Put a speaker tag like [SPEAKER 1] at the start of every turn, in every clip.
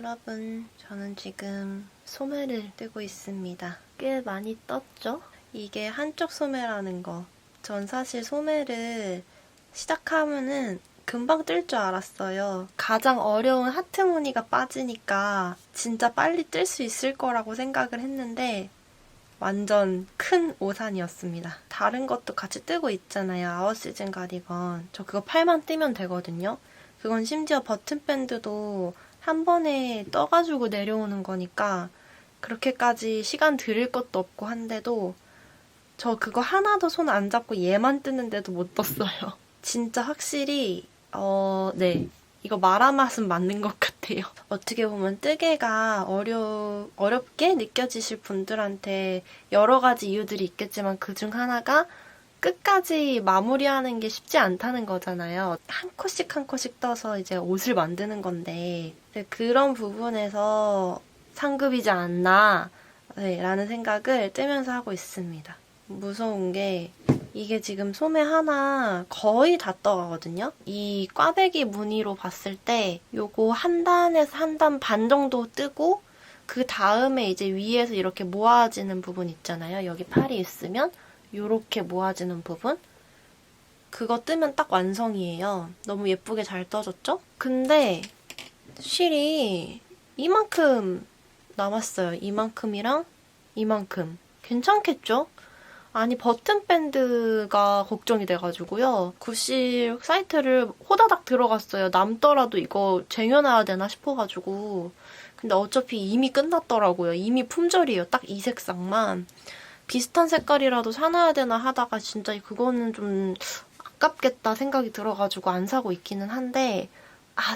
[SPEAKER 1] 여러분, 저는 지금 소매를 뜨고 있습니다. 꽤 많이 떴죠? 이게 한쪽 소매라는 거. 전 사실 소매를 시작하면은 금방 뜰 줄 알았어요. 가장 어려운 하트 무늬가 빠지니까 진짜 빨리 뜰 수 있을 거라고 생각을 했는데 완전 큰 오산이었습니다. 다른 것도 같이 뜨고 있잖아요. 아웃시즌 가디건. 저 그거 팔만 뜨면 되거든요. 그건 심지어 버튼밴드도 한 번에 떠가지고 내려오는 거니까 그렇게까지 시간 들일 것도 없고 한데도 저 그거 하나도 손 안 잡고 얘만 뜨는데도 못 떴어요. 진짜 확실히 네. 이거 마라맛은 맞는 것 같아요. 어떻게 보면 뜨개가 어렵게 느껴지실 분들한테 여러 가지 이유들이 있겠지만 그중 하나가 끝까지 마무리하는 게 쉽지 않다는 거잖아요. 한 컷씩 한 컷씩 떠서 이제 옷을 만드는 건데 그런 부분에서 상급이지 않나 라는 생각을 뜨면서 하고 있습니다. 무서운 게 이게 지금 소매 하나 거의 다 떠가거든요. 이 꽈배기 무늬로 봤을 때 요거 한 단에서 한 단 반 정도 뜨고 그 다음에 이제 위에서 이렇게 모아지는 부분 있잖아요. 여기 팔이 있으면 요렇게 모아지는 부분? 그거 뜨면 딱 완성이에요. 너무 예쁘게 잘 떠졌죠? 근데 실이 이만큼 남았어요. 이만큼이랑 이만큼. 괜찮겠죠? 아니 버튼밴드가 걱정이 돼가지고요. 구실 사이트를 호다닥 들어갔어요. 남더라도 이거 쟁여놔야 되나 싶어가지고. 근데 어차피 이미 끝났더라고요. 이미 품절이에요. 딱 이 색상만. 비슷한 색깔이라도 사놔야 되나 하다가 진짜 그거는 좀 아깝겠다 생각이 들어가지고 안 사고 있기는 한데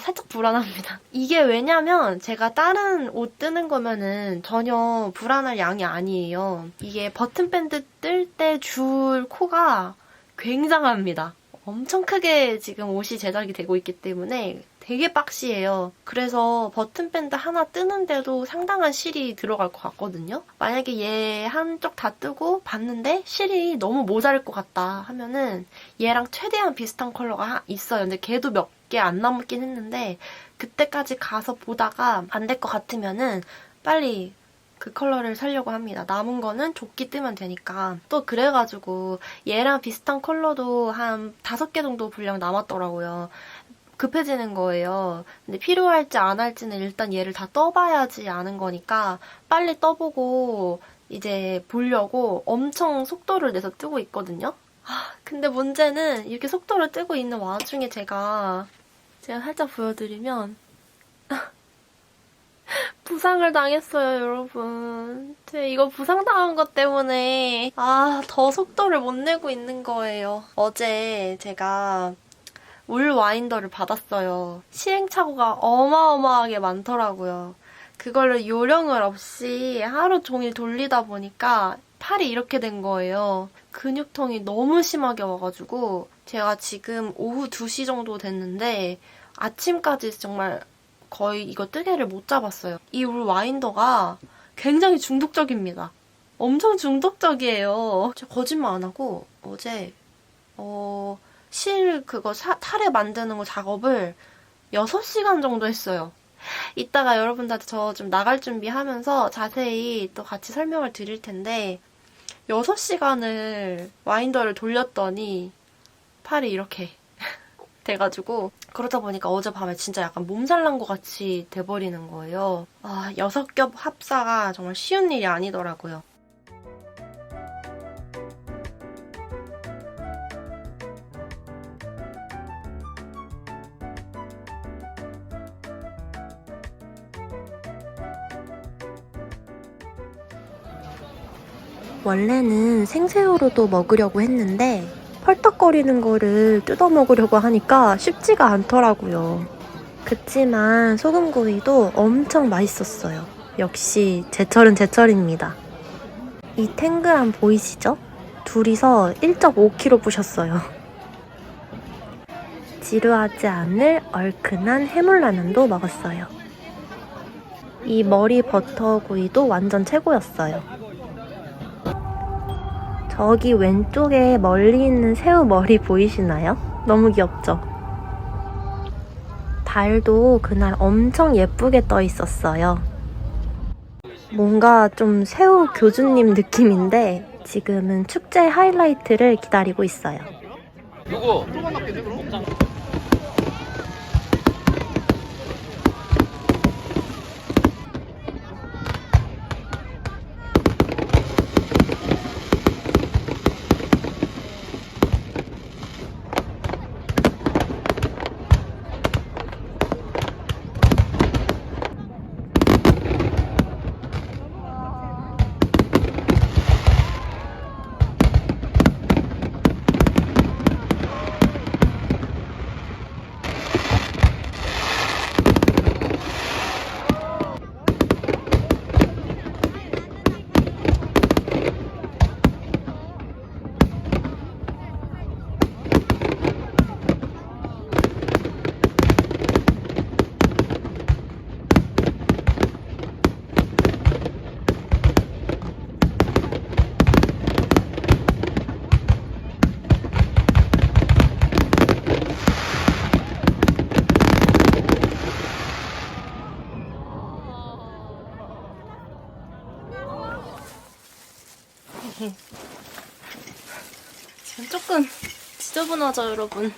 [SPEAKER 1] 살짝 불안합니다. 이게 왜냐면 제가 다른 옷 뜨는 거면은 전혀 불안할 양이 아니에요. 이게 버튼밴드 뜰 때 줄 코가 굉장합니다. 엄청 크게 지금 옷이 제작이 되고 있기 때문에 되게 박시해요. 그래서 버튼밴드 하나 뜨는데도 상당한 실이 들어갈 것 같거든요. 만약에 얘 한쪽 다 뜨고 봤는데 실이 너무 모자랄 것 같다 하면은 얘랑 최대한 비슷한 컬러가 있어요. 근데 걔도 몇 개 안 남긴 했는데 그때까지 가서 보다가 안 될 것 같으면은 빨리 그 컬러를 사려고 합니다. 남은 거는 조끼 뜨면 되니까. 또 그래가지고 얘랑 비슷한 컬러도 한 5개 정도 분량 남았더라고요. 급해지는 거예요. 근데 필요할지 안 할지는 일단 얘를 다 떠봐야지 아는 거니까 빨리 떠보고 이제 보려고 엄청 속도를 내서 뜨고 있거든요. 근데 문제는 이렇게 속도를 뜨고 있는 와중에 제가 살짝 보여드리면 부상을 당했어요, 여러분. 제가 이거 부상당한 것 때문에 더 속도를 못 내고 있는 거예요. 어제 제가 울 와인더를 받았어요. 시행착오가 어마어마하게 많더라고요. 그거를 요령을 없이 하루 종일 돌리다 보니까 팔이 이렇게 된 거예요. 근육통이 너무 심하게 와가지고 제가 지금 오후 2시 정도 됐는데 아침까지 정말 거의 이거 뜨개를 못 잡았어요. 이 울 와인더가 굉장히 중독적입니다. 엄청 중독적이에요. 제가 거짓말 안 하고 어제 실 그거 타레 만드는 거 작업을 6시간 정도 했어요. 이따가 여러분들한테 저 좀 나갈 준비하면서 자세히 또 같이 설명을 드릴 텐데 6시간을 와인더를 돌렸더니 팔이 이렇게 돼가지고 그러다 보니까 어젯밤에 진짜 약간 몸살 난 것 같이 돼버리는 거예요. 6겹 합사가 정말 쉬운 일이 아니더라고요. 원래는 생새우로도 먹으려고 했는데 펄떡거리는 거를 뜯어 먹으려고 하니까 쉽지가 않더라고요. 그치만 소금구이도 엄청 맛있었어요. 역시 제철은 제철입니다. 이 탱글함 보이시죠? 둘이서 1.5kg 부셨어요. 지루하지 않을 얼큰한 해물라면도 먹었어요. 이 머리 버터구이도 완전 최고였어요. 저기 왼쪽에 멀리 있는 새우 머리 보이시나요? 너무 귀엽죠? 달도 그날 엄청 예쁘게 떠 있었어요. 뭔가 좀 새우 교주님 느낌인데 지금은 축제 하이라이트를 기다리고 있어요.
[SPEAKER 2] 누구?
[SPEAKER 1] 지금 조금 지저분하죠, 여러분?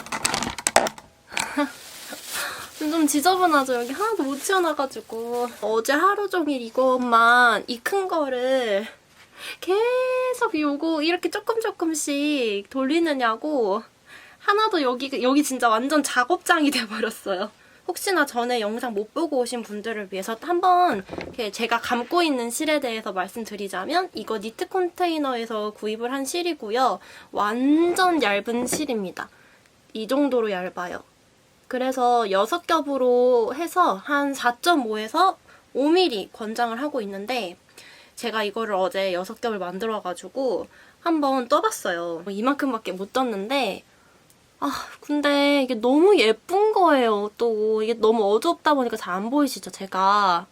[SPEAKER 1] 좀 지저분하죠? 여기 하나도 못 치워놔가지고. 어제 하루 종일 이것만, 이 큰 거를 계속 요거 이렇게 조금씩 돌리느냐고 하나도 여기 진짜 완전 작업장이 돼버렸어요. 혹시나 전에 영상 못 보고 오신 분들을 위해서 한번 제가 감고 있는 실에 대해서 말씀드리자면 이거 니트 컨테이너에서 구입을 한 실이고요. 완전 얇은 실입니다. 이 정도로 얇아요. 그래서 6겹으로 해서 한 4.5에서 5mm 권장을 하고 있는데 제가 이거를 어제 6겹을 만들어가지고 한번 떠봤어요. 이만큼밖에 못 떴는데 근데 이게 너무 예쁜 거예요. 또 이게 너무 어둡다 보니까 잘 안 보이시죠? 제가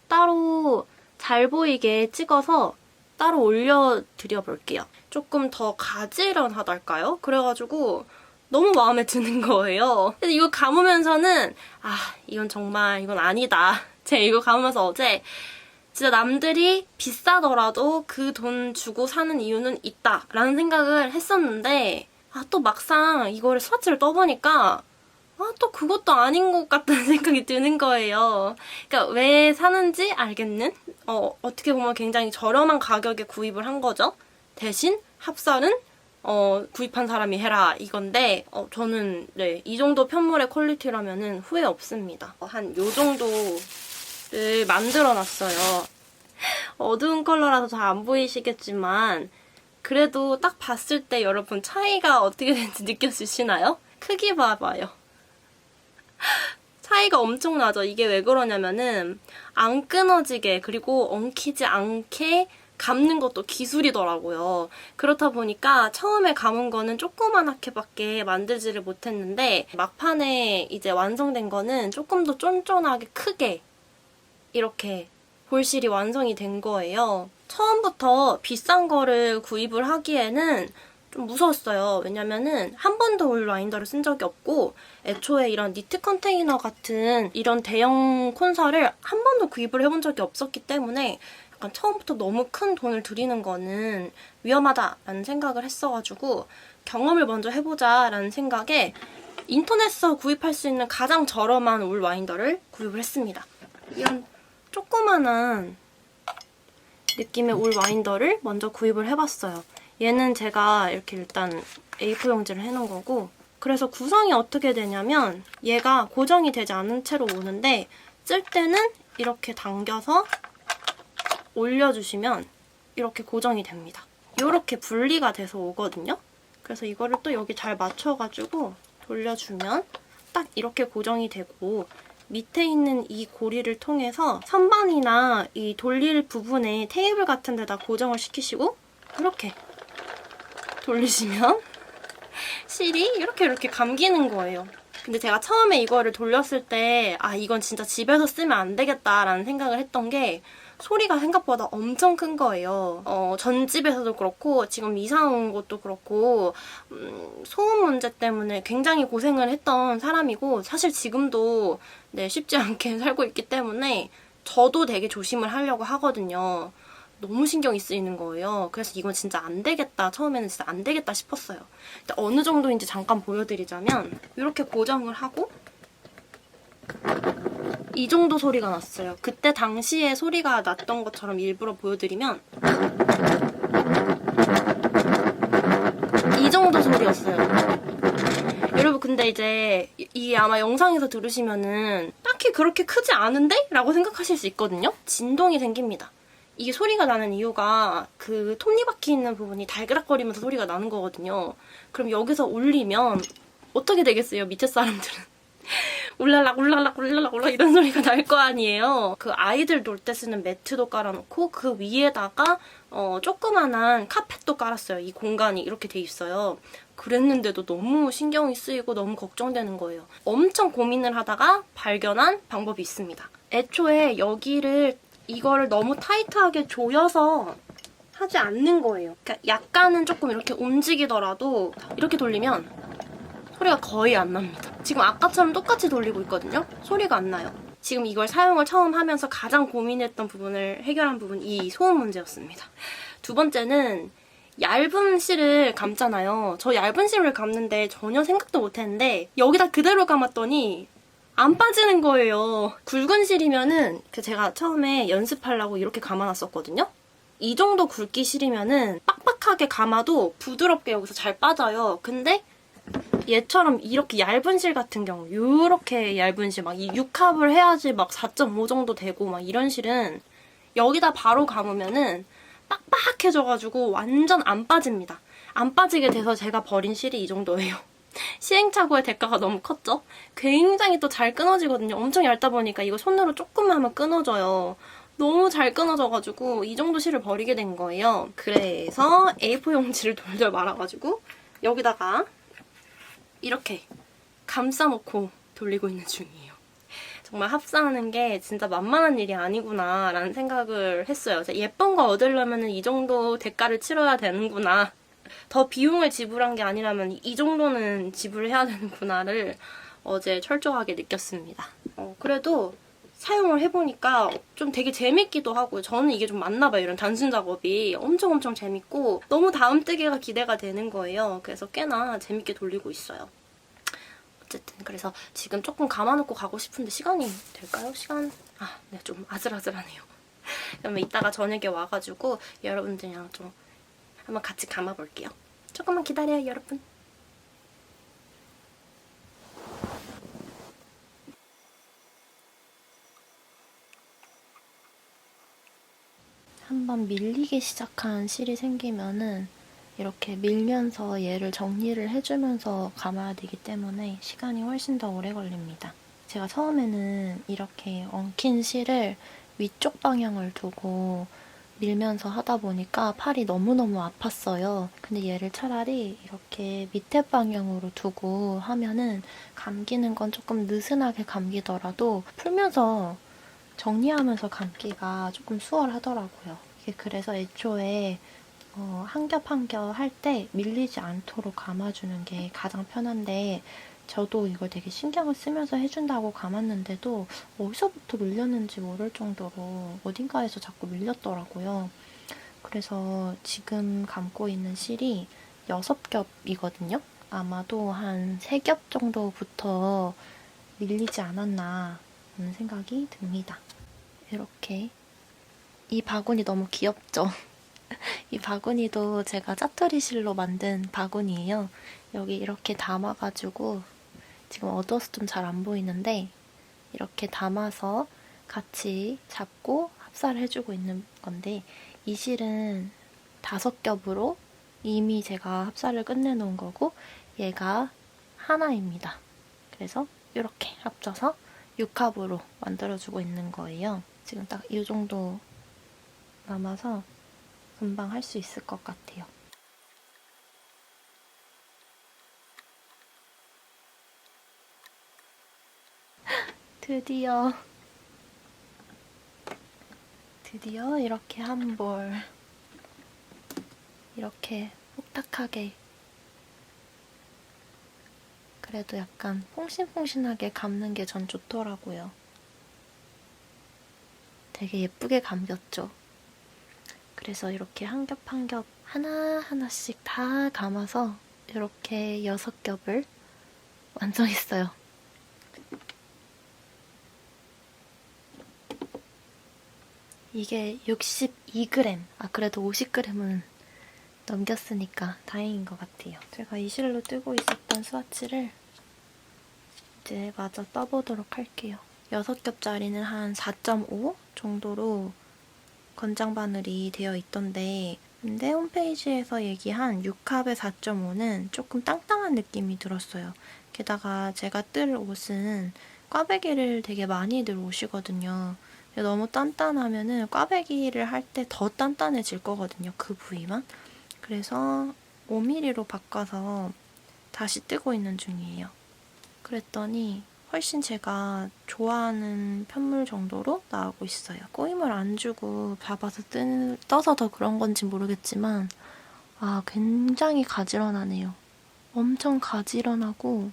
[SPEAKER 1] 따로 잘 보이게 찍어서 따로 올려드려 볼게요. 조금 더 가지런하달까요? 그래가지고 너무 마음에 드는 거예요. 그래서 이거 감으면서는 이건 아니다. 제가 이거 감으면서 어제 진짜 남들이 비싸더라도 그 돈 주고 사는 이유는 있다 라는 생각을 했었는데 또 막상 이거를 스와치를 떠보니까 또 그것도 아닌 것 같다는 생각이 드는 거예요. 그러니까 왜 사는지 알겠는? 어떻게 보면 굉장히 저렴한 가격에 구입을 한 거죠. 대신 합살은 구입한 사람이 해라 이건데 저는 이 정도 편물의 퀄리티라면은 후회 없습니다. 한 요 정도를 만들어놨어요. 어두운 컬러라서 잘 안 보이시겠지만 그래도 딱 봤을 때 여러분 차이가 어떻게 되는지 느껴지시나요? 크기 봐봐요. 차이가 엄청나죠? 이게 왜 그러냐면은 안 끊어지게 그리고 엉키지 않게 감는 것도 기술이더라고요. 그렇다 보니까 처음에 감은 거는 조그만하게밖에 만들지를 못했는데 막판에 이제 완성된 거는 조금 더 쫀쫀하게 크게 이렇게 볼실이 완성이 된 거예요. 처음부터 비싼 거를 구입을 하기에는 좀 무서웠어요. 왜냐면은 한 번도 올 라인더를 쓴 적이 없고 애초에 이런 니트 컨테이너 같은 이런 대형 콘서를 한 번도 구입을 해본 적이 없었기 때문에 약간 처음부터 너무 큰 돈을 들이는 거는 위험하다라는 생각을 했어가지고 경험을 먼저 해보자라는 생각에 인터넷에서 구입할 수 있는 가장 저렴한 올 와인더를 구입을 했습니다. 이런 조그만한 느낌의 올 와인더를 먼저 구입을 해봤어요. 얘는 제가 이렇게 일단 A4 용지를 해놓은 거고 그래서 구성이 어떻게 되냐면 얘가 고정이 되지 않은 채로 오는데 쓸 때는 이렇게 당겨서 올려주시면 이렇게 고정이 됩니다. 이렇게 분리가 돼서 오거든요. 그래서 이거를 또 여기 잘 맞춰가지고 돌려주면 딱 이렇게 고정이 되고 밑에 있는 이 고리를 통해서 선반이나 이 돌릴 부분에 테이블 같은 데다 고정을 시키시고 이렇게 돌리시면 실이 이렇게 감기는 거예요. 근데 제가 처음에 이거를 돌렸을 때 이건 진짜 집에서 쓰면 안 되겠다라는 생각을 했던 게 소리가 생각보다 엄청 큰 거예요. 전집에서도 그렇고 지금 이사 온 곳도 그렇고 소음 문제 때문에 굉장히 고생을 했던 사람이고 사실 지금도 네, 쉽지 않게 살고 있기 때문에 저도 되게 조심을 하려고 하거든요. 너무 신경이 쓰이는 거예요. 그래서 이건 진짜 안 되겠다. 처음에는 진짜 안 되겠다 싶었어요. 근데 어느 정도인지 잠깐 보여드리자면 이렇게 고정을 하고 이 정도 소리가 났어요. 그때 당시에 소리가 났던 것처럼 일부러 보여드리면 이 정도 소리였어요. 여러분 근데 이제 이 아마 영상에서 들으시면은 딱히 그렇게 크지 않은데? 라고 생각하실 수 있거든요. 진동이 생깁니다. 이게 소리가 나는 이유가 그 톱니바퀴 있는 부분이 달그락거리면서 소리가 나는 거거든요. 그럼 여기서 울리면 어떻게 되겠어요, 밑에 사람들은? 울랄락 울랄락 울랄락 울랄락 이런 소리가 날 거 아니에요. 그 아이들 놀 때 쓰는 매트도 깔아놓고 그 위에다가 조그만한 카펫도 깔았어요. 이 공간이 이렇게 돼 있어요. 그랬는데도 너무 신경이 쓰이고 너무 걱정되는 거예요. 엄청 고민을 하다가 발견한 방법이 있습니다. 애초에 이거를 너무 타이트하게 조여서 하지 않는 거예요. 그러니까 약간은 조금 이렇게 움직이더라도 이렇게 돌리면 소리가 거의 안 납니다. 지금 아까처럼 똑같이 돌리고 있거든요. 소리가 안 나요. 지금 이걸 사용을 처음 하면서 가장 고민했던 부분을 해결한 부분이 이 소음 문제였습니다. 두 번째는 얇은 실을 감잖아요. 저 얇은 실을 감는데 전혀 생각도 못했는데 여기다 그대로 감았더니 안 빠지는 거예요. 굵은 실이면은 제가 처음에 연습하려고 이렇게 감아놨었거든요. 이 정도 굵기 실이면은 빡빡하게 감아도 부드럽게 여기서 잘 빠져요. 근데 얘처럼 이렇게 얇은 실 같은 경우 이렇게 얇은 실 막 이 6합을 해야지 막 4.5 정도 되고 막 이런 실은 여기다 바로 감으면은 빡빡해져가지고 완전 안 빠집니다. 안 빠지게 돼서 제가 버린 실이 이 정도예요. 시행착오의 대가가 너무 컸죠? 굉장히 또 잘 끊어지거든요. 엄청 얇다 보니까 이거 손으로 조금만 하면 끊어져요. 너무 잘 끊어져가지고 이 정도 실을 버리게 된 거예요. 그래서 A4 용지를 돌돌 말아가지고 여기다가 이렇게 감싸놓고 돌리고 있는 중이에요. 정말 합사하는 게 진짜 만만한 일이 아니구나 라는 생각을 했어요. 예쁜 거 얻으려면 이 정도 대가를 치러야 되는구나. 더 비용을 지불한 게 아니라면 이 정도는 지불해야 되는구나를 어제 철저하게 느꼈습니다. 그래도 사용을 해보니까 좀 되게 재밌기도 하고요. 저는 이게 좀 맞나 봐요. 이런 단순 작업이 엄청 재밌고 너무 다음 뜨개가 기대가 되는 거예요. 그래서 꽤나 재밌게 돌리고 있어요. 어쨌든 그래서 지금 조금 감아놓고 가고 싶은데 시간이 될까요? 네, 좀 아슬아슬하네요. 그러면 이따가 저녁에 와가지고 여러분들이랑 좀 한번 같이 감아볼게요. 조금만 기다려요, 여러분. 한번 밀리기 시작한 실이 생기면은 이렇게 밀면서 얘를 정리를 해주면서 감아야 되기 때문에 시간이 훨씬 더 오래 걸립니다. 제가 처음에는 이렇게 엉킨 실을 위쪽 방향을 두고 밀면서 하다 보니까 팔이 너무너무 아팠어요. 근데 얘를 차라리 이렇게 밑에 방향으로 두고 하면은 감기는 건 조금 느슨하게 감기더라도 풀면서 정리하면서 감기가 조금 수월하더라고요. 이게 그래서 애초에 한 겹 한 겹 할 때 밀리지 않도록 감아주는 게 가장 편한데 저도 이걸 되게 신경을 쓰면서 해준다고 감았는데도 어디서부터 밀렸는지 모를 정도로 어딘가에서 자꾸 밀렸더라고요. 그래서 지금 감고 있는 실이 6겹이거든요. 아마도 한 3겹 정도부터 밀리지 않았나 하는 생각이 듭니다. 이렇게 이 바구니 너무 귀엽죠? 이 바구니도 제가 짜투리 실로 만든 바구니예요. 여기 이렇게 담아가지고 지금 어두워서 좀 잘 안 보이는데 이렇게 담아서 같이 잡고 합사를 해주고 있는 건데 이 실은 5겹으로 이미 제가 합사를 끝내놓은 거고 얘가 하나입니다. 그래서 이렇게 합쳐서 6합으로 만들어주고 있는 거예요. 지금 딱 이 정도 남아서 금방 할 수 있을 것 같아요. 드디어 이렇게 한 볼 이렇게 톡탁하게 그래도 약간 퐁신퐁신하게 감는 게 전 좋더라고요. 되게 예쁘게 감겼죠. 그래서 이렇게 한 겹 한 겹 하나하나씩 다 감아서 이렇게 6겹을 완성했어요. 이게 62g. 그래도 50g은 넘겼으니까 다행인 것 같아요. 제가 이 실로 뜨고 있었던 스와치를 이제 마저 떠보도록 할게요. 6겹짜리는 한 4.5 정도로 권장 바늘이 되어 있던데 근데 홈페이지에서 얘기한 6합의 4.5는 조금 땅땅한 느낌이 들었어요. 게다가 제가 뜰 옷은 꽈배기를 되게 많이들 오시거든요. 너무 단단하면은 꽈배기를 할 때 더 단단해질 거거든요. 그 부위만. 그래서 5mm로 바꿔서 다시 뜨고 있는 중이에요. 그랬더니 훨씬 제가 좋아하는 편물 정도로 나오고 있어요. 꼬임을 안 주고 잡아서 떠서 더 그런 건지 모르겠지만 굉장히 가지런하네요. 엄청 가지런하고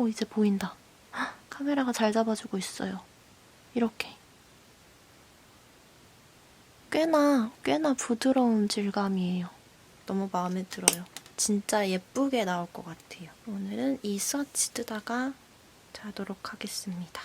[SPEAKER 1] 이제 보인다. 카메라가 잘 잡아주고 있어요. 이렇게 꽤나 부드러운 질감이에요. 너무 마음에 들어요. 진짜 예쁘게 나올 것 같아요. 오늘은 이 스와치 뜨다가 자도록 하겠습니다.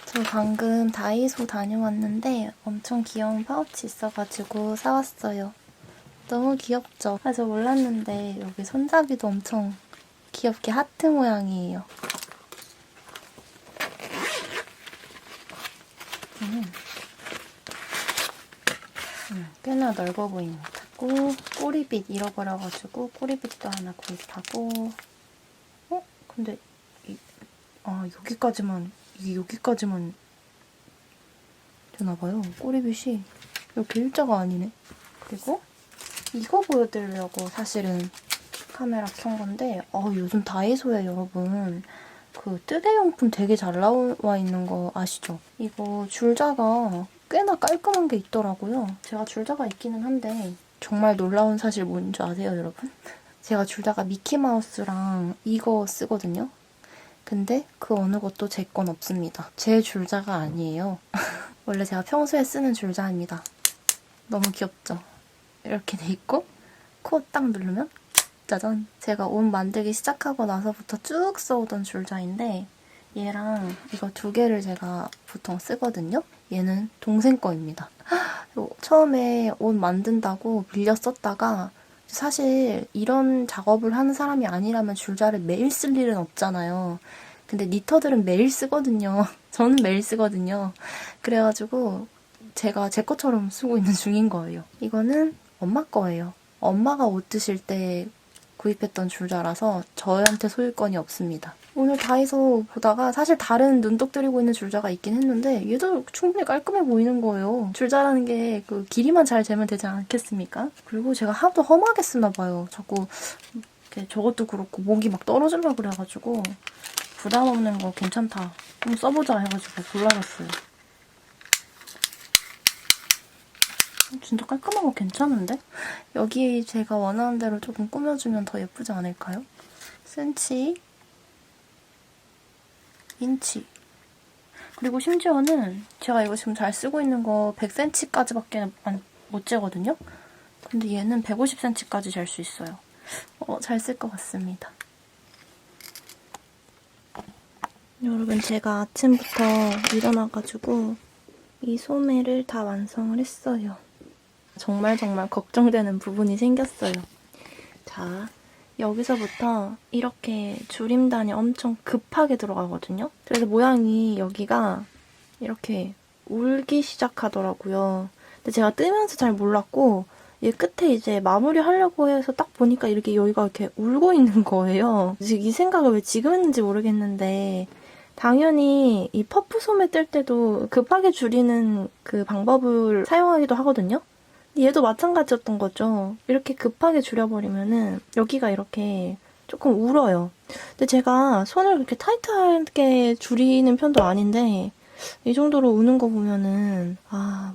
[SPEAKER 1] 저 방금 다이소 다녀왔는데 엄청 귀여운 파우치 있어가지고 사왔어요. 너무 귀엽죠? 저 몰랐는데 여기 손잡이도 엄청 귀엽게 하트 모양이에요. 꽤나 넓어 보입니다. 꼬리빗 잃어버려가지고 꼬리빗도 하나 구입하고 근데 여기까지만 되나봐요. 꼬리빗이 이렇게 일자가 아니네. 그리고 이거 보여드리려고 사실은 카메라 켠 건데 요즘 다이소에 여러분 그 뜨개용품 되게 잘 나와 있는 거 아시죠? 이거 줄자가 꽤나 깔끔한 게 있더라고요. 제가 줄자가 있기는 한데 정말 놀라운 사실 뭔지 아세요, 여러분? 제가 줄자가 미키마우스랑 이거 쓰거든요. 근데 그 어느 것도 제 건 없습니다. 제 줄자가 아니에요. 원래 제가 평소에 쓰는 줄자입니다. 너무 귀엽죠? 이렇게 돼 있고 코 딱 누르면 짜잔! 제가 옷 만들기 시작하고 나서부터 쭉 써오던 줄자인데 얘랑 이거 2개를 제가 보통 쓰거든요. 얘는 동생 거입니다. 처음에 옷 만든다고 빌려 썼다가 사실 이런 작업을 하는 사람이 아니라면 줄자를 매일 쓸 일은 없잖아요. 근데 니터들은 매일 쓰거든요. 저는 매일 쓰거든요. 그래가지고 제가 제 것처럼 쓰고 있는 중인 거예요. 이거는 엄마 거예요. 엄마가 옷 드실 때 구입했던 줄자라서 저희한테 소유권이 없습니다. 오늘 다이소 보다가 사실 다른 눈독 들이고 있는 줄자가 있긴 했는데 얘도 충분히 깔끔해 보이는 거예요. 줄자라는 게 그 길이만 잘 재면 되지 않겠습니까? 그리고 제가 하도 험하게 쓰나 봐요. 자꾸 이렇게 저것도 그렇고 목이 막 떨어지려고 그래가지고 부담 없는 거 괜찮다. 좀 써보자 해가지고 골라봤어요. 진짜 깔끔한 거 괜찮은데? 여기 제가 원하는 대로 조금 꾸며주면 더 예쁘지 않을까요? 센치, 인치. 그리고 심지어는 제가 이거 지금 잘 쓰고 있는 거 100cm까지밖에 못 재거든요? 근데 얘는 150cm까지 잴 수 있어요. 잘 쓸 것 같습니다. 여러분, 제가 아침부터 일어나가지고 이 소매를 다 완성을 했어요. 정말 걱정되는 부분이 생겼어요. 자, 여기서부터 이렇게 줄임단이 엄청 급하게 들어가거든요. 그래서 모양이 여기가 이렇게 울기 시작하더라고요. 근데 제가 뜨면서 잘 몰랐고 얘 끝에 이제 마무리하려고 해서 딱 보니까 이렇게 여기가 이렇게 울고 있는 거예요. 이 생각을 왜 지금 했는지 모르겠는데 당연히 이 퍼프 소매 뜰 때도 급하게 줄이는 그 방법을 사용하기도 하거든요. 얘도 마찬가지였던 거죠. 이렇게 급하게 줄여버리면은 여기가 이렇게 조금 울어요. 근데 제가 손을 그렇게 타이트하게 줄이는 편도 아닌데 이 정도로 우는 거 보면은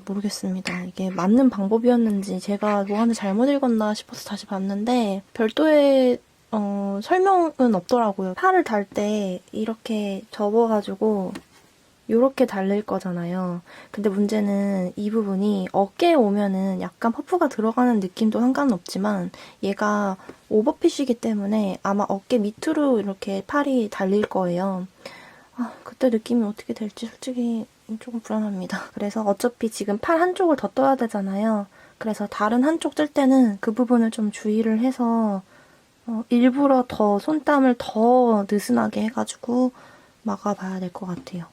[SPEAKER 1] 모르겠습니다. 이게 맞는 방법이었는지 제가 뭐 하나 잘못 읽었나 싶어서 다시 봤는데 별도의 설명은 없더라고요. 팔을 달 때 이렇게 접어가지고 요렇게 달릴 거잖아요. 근데 문제는 이 부분이 어깨에 오면은 약간 퍼프가 들어가는 느낌도 상관없지만 얘가 오버핏이기 때문에 아마 어깨 밑으로 이렇게 팔이 달릴 거예요. 그때 느낌이 어떻게 될지 솔직히 조금 불안합니다. 그래서 어차피 지금 팔 한쪽을 더 떠야 되잖아요. 그래서 다른 한쪽 뜰 때는 그 부분을 좀 주의를 해서 일부러 더 손땀을 더 느슨하게 해가지고 막아봐야 될 것 같아요.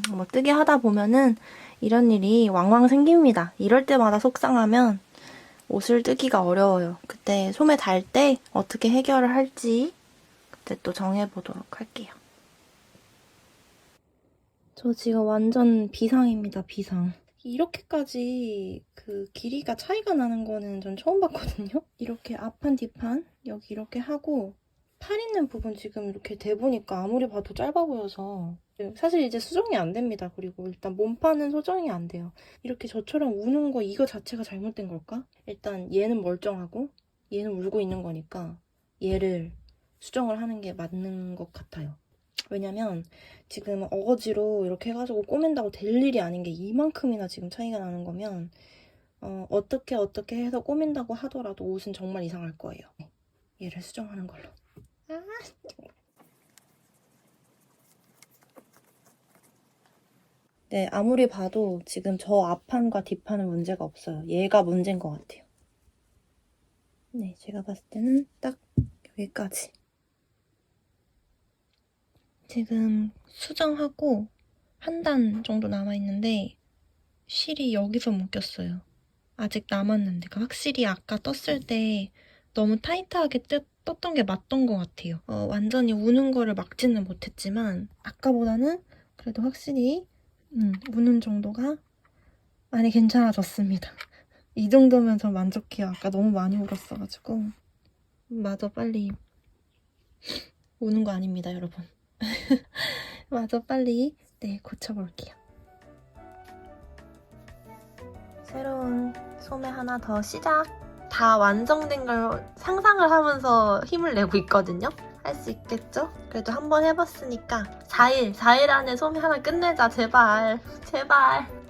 [SPEAKER 1] 뭐 뜨게 하다 보면은 이런 일이 왕왕 생깁니다. 이럴 때마다 속상하면 옷을 뜨기가 어려워요. 그때 소매 달 때 어떻게 해결을 할지 그때 또 정해보도록 할게요. 저 지금 완전 비상입니다, 비상. 이렇게까지 그 길이가 차이가 나는 거는 전 처음 봤거든요? 이렇게 앞판, 뒷판 여기 이렇게 하고 팔 있는 부분 지금 이렇게 대보니까 아무리 봐도 짧아 보여서 사실 이제 수정이 안 됩니다. 그리고 일단 몸판은 수정이 안 돼요. 이렇게 저처럼 우는 거 이거 자체가 잘못된 걸까? 일단 얘는 멀쩡하고 얘는 울고 있는 거니까 얘를 수정을 하는 게 맞는 것 같아요. 왜냐면 지금 어거지로 이렇게 해가지고 꼬맨다고 될 일이 아닌 게 이만큼이나 지금 차이가 나는 거면 어떻게 해서 꼬맨다고 하더라도 옷은 정말 이상할 거예요. 얘를 수정하는 걸로. 네, 아무리 봐도 지금 저 앞판과 뒷판은 문제가 없어요. 얘가 문제인 것 같아요. 네, 제가 봤을 때는 딱 여기까지. 지금 수정하고 한 단 정도 남아있는데 실이 여기서 묶였어요. 아직 남았는데 확실히 아까 떴을 때 너무 타이트하게 떴던 게 맞던 것 같아요. 완전히 우는 거를 막지는 못했지만 아까보다는 그래도 확실히 우는 정도가 많이 괜찮아졌습니다. 이 정도면 저 만족해요. 아까 너무 많이 울었어가지고. 마저 빨리 우는 거 아닙니다, 여러분. 마저 빨리 고쳐볼게요. 새로운 소매 하나 더 시작! 다 완성된 걸 상상을 하면서 힘을 내고 있거든요? 할 수 있겠죠? 그래도 한번 해봤으니까 4일 안에 소매 하나 끝내자, 제발. 제발.